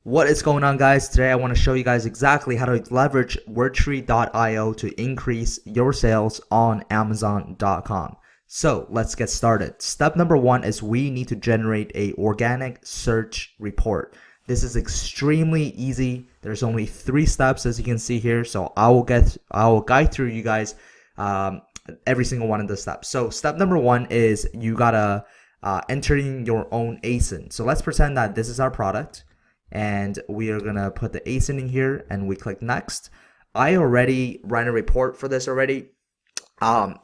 What is going on, guys? Today I want to show you guys exactly how to leverage WordTree.io to increase your sales on Amazon.com. So let's get started. Step number one is we need to generate a organic search report. This is extremely easy. There's only 3 steps, as you can see here. So I will guide through you guys every single one of the steps. So step number one is you gotta enter in your own ASIN. So let's pretend that this is our product. And we are gonna put the ASIN in here and we click next. I already ran a report for this already.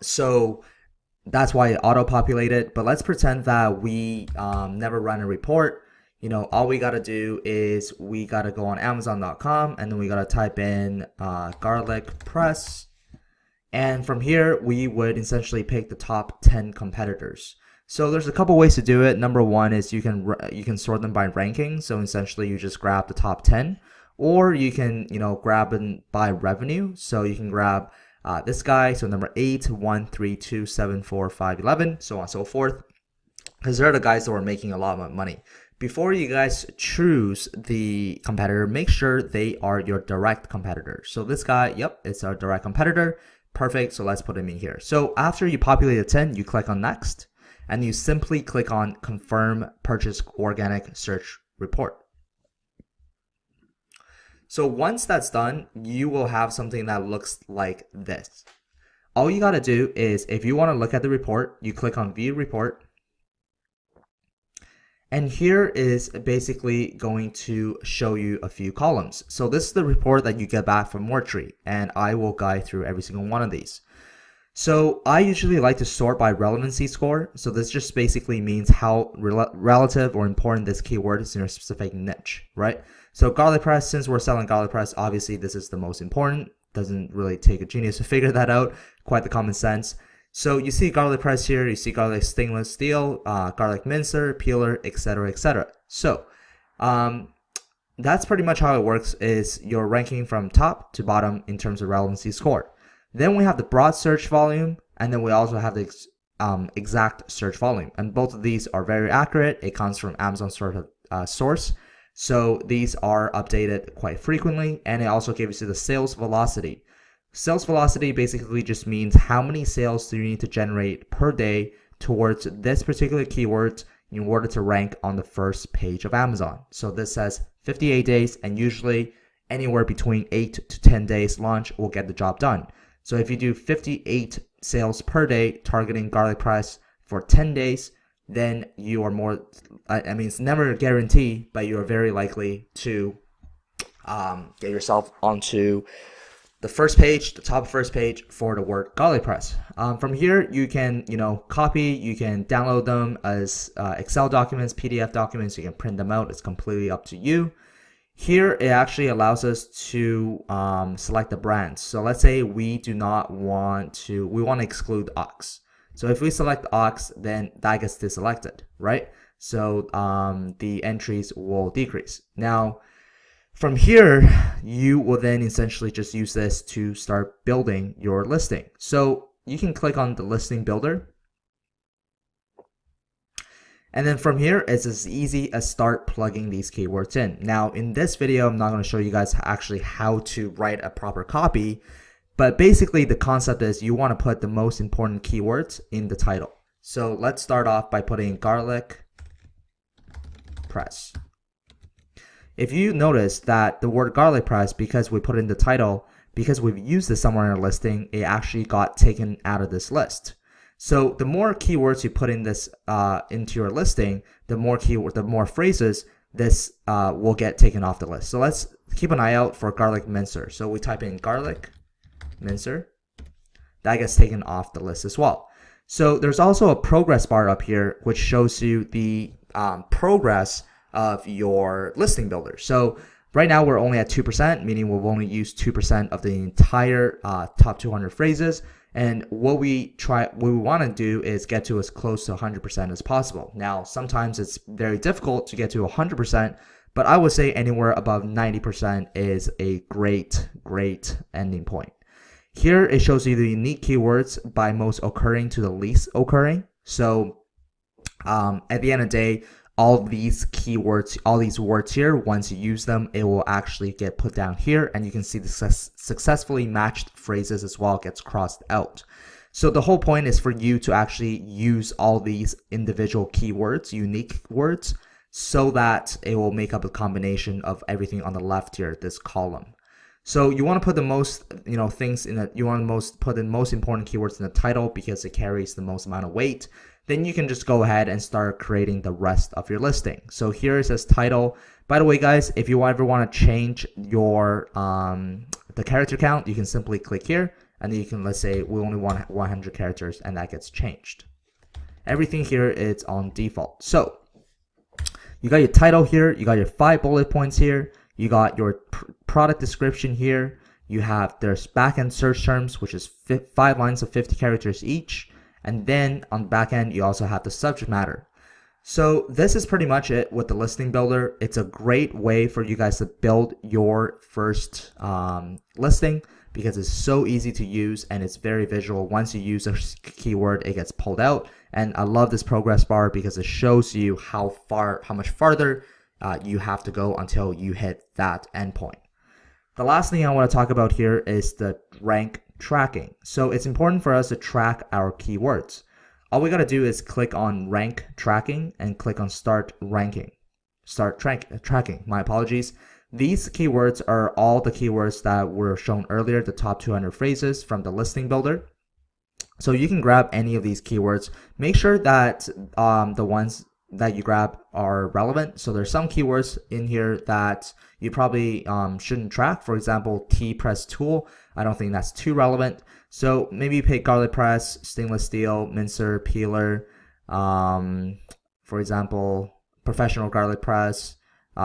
So that's why it auto-populated, but let's pretend that we never run a report. You know, all we gotta do is we gotta go on Amazon.com and then we gotta type in garlic press. And from here, we would essentially pick the top 10 competitors. So there's a couple ways to do it. Number one is you can sort them by ranking. So essentially you just grab the top 10, or you can, grab them by revenue. So you can grab this guy. So number 8, 1, 3, 2, 7, 4, 5, 11, so on and so forth. Because they're the guys that are making a lot of money. Before you guys choose the competitor, make sure they are your direct competitor. So this guy, yep, it's our direct competitor. Perfect. So let's put him in here. So after you populate the 10, you click on next. And you simply click on Confirm Purchase Organic Search Report. So once that's done, you will have something that looks like this. All you got to do is, if you want to look at the report, you click on View Report. And here is basically going to show you a few columns. So this is the report that you get back from WordTree, and I will guide through every single one of these. So I usually like to sort by relevancy score. So this just basically means how relative or important this keyword is in a specific niche, right? So garlic press, since we're selling garlic press, obviously this is the most important. Doesn't really take a genius to figure that out. Quite the common sense. So you see garlic press here, you see garlic stainless steel, garlic mincer, peeler, etc., etc. So that's pretty much how it works, is you're ranking from top to bottom in terms of relevancy score. Then we have the broad search volume, and then we also have the exact search volume. And both of these are very accurate. It comes from Amazon source. So these are updated quite frequently, and it also gives you the sales velocity. Sales velocity basically just means how many sales do you need to generate per day towards this particular keyword in order to rank on the first page of Amazon. So this says 58 days, and usually anywhere between 8 to 10 days launch will get the job done. So if you do 58 sales per day targeting garlic press for 10 days, then you are more, I mean, it's never a guarantee, but you are very likely to get yourself onto the first page, the top first page for the word garlic press. From here, you can, copy, you can download them as Excel documents, PDF documents, you can print them out. It's completely up to you. Here, it actually allows us to select the brands. So let's say we want to exclude Ox. So if we select Ox, then that gets deselected, right? So the entries will decrease. Now, from here, you will then essentially just use this to start building your listing. So you can click on the listing builder. And then from here, it's as easy as start plugging these keywords in. Now, in this video, I'm not going to show you guys actually how to write a proper copy, but basically the concept is you want to put the most important keywords in the title. So let's start off by putting garlic press. If you notice that the word garlic press, because we put it in the title, because we've used this somewhere in our listing, it actually got taken out of this list. So the more keywords you put in this into your listing, the more phrases this will get taken off the list. So let's keep an eye out for garlic mincer. So we type in garlic mincer, that gets taken off the list as well. So there's also a progress bar up here which shows you the progress of your listing builder. So right now we're only at 2%, meaning we've only used 2% of the entire top 200 phrases. And what we want to do is get to as close to 100% as possible. Now, sometimes it's very difficult to get to 100%, but I would say anywhere above 90% is a great ending point. Here, it shows you the unique keywords by most occurring to the least occurring. So at the end of the day, all these keywords, all these words here, once you use them, it will actually get put down here, and you can see the successfully matched phrases as well gets crossed out. So the whole point is for you to actually use all these individual keywords, unique words, so that it will make up a combination of everything on the left here, this column. So you want to put the most, things in it. You want to put the most important keywords in the title because it carries the most amount of weight. Then you can just go ahead and start creating the rest of your listing. So here it says title. By the way, guys, if you ever want to change your the character count, you can simply click here, and then you can, let's say we only want 100 characters, and that gets changed. Everything here is on default. So you got your title here, you got your 5 bullet points here, you got your product description here, there's backend search terms, which is 5 lines of 50 characters each, and then on the back end you also have the subject matter. So this is pretty much it with the listing builder. It's a great way for you guys to build your first listing because it's so easy to use and it's very visual. Once you use a keyword, it gets pulled out. And I love this progress bar because it shows you how much farther you have to go until you hit that endpoint. The last thing I want to talk about here is the rank tracking. So it's important for us to track our keywords. All we got to do is click on rank tracking and click on start tracking. My apologies. These keywords are all the keywords that were shown earlier, the top 200 phrases from the listing builder. So you can grab any of these keywords. Make sure that the ones that you grab are relevant. So there's some keywords in here that you probably shouldn't track. For example, tea press tool. I don't think that's too relevant. So maybe you pick garlic press, stainless steel, mincer, peeler. For example, professional garlic press,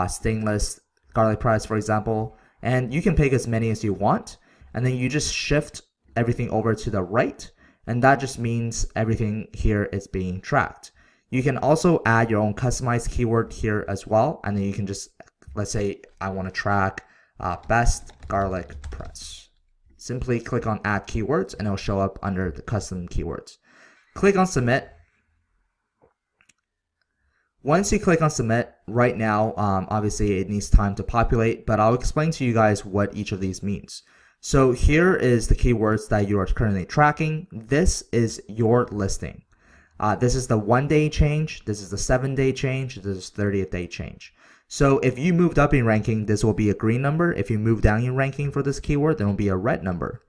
stainless garlic press, for example. And you can pick as many as you want. And then you just shift everything over to the right. And that just means everything here is being tracked. You can also add your own customized keyword here as well. And then you can just, let's say I want to track best garlic press. Simply click on add keywords and it'll show up under the custom keywords. Click on submit. Once you click on submit, right now, obviously it needs time to populate, but I'll explain to you guys what each of these means. So here is the keywords that you are currently tracking. This is your listing. This is the 1-day change. This is the 7-day change. This is 30th day change. So if you moved up in ranking, this will be a green number. If you move down in ranking for this keyword, then it will be a red number.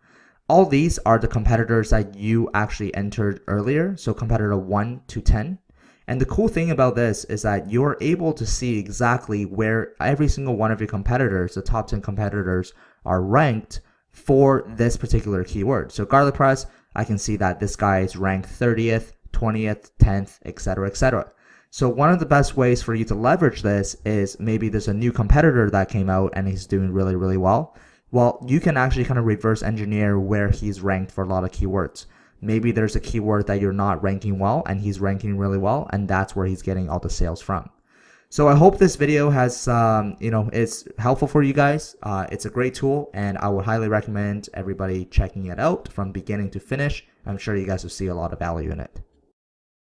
All these are the competitors that you actually entered earlier. So competitor 1 to 10. And the cool thing about this is that you're able to see exactly where every single one of your competitors, the top 10 competitors, are ranked for this particular keyword. So garlic press, I can see that this guy is ranked 30th, 20th, 10th, etc., etc. So one of the best ways for you to leverage this is maybe there's a new competitor that came out and he's doing really, really well. Well, you can actually kind of reverse engineer where he's ranked for a lot of keywords. Maybe there's a keyword that you're not ranking well and he's ranking really well, and that's where he's getting all the sales from. So I hope this video has, is helpful for you guys. It's a great tool and I would highly recommend everybody checking it out from beginning to finish. I'm sure you guys will see a lot of value in it.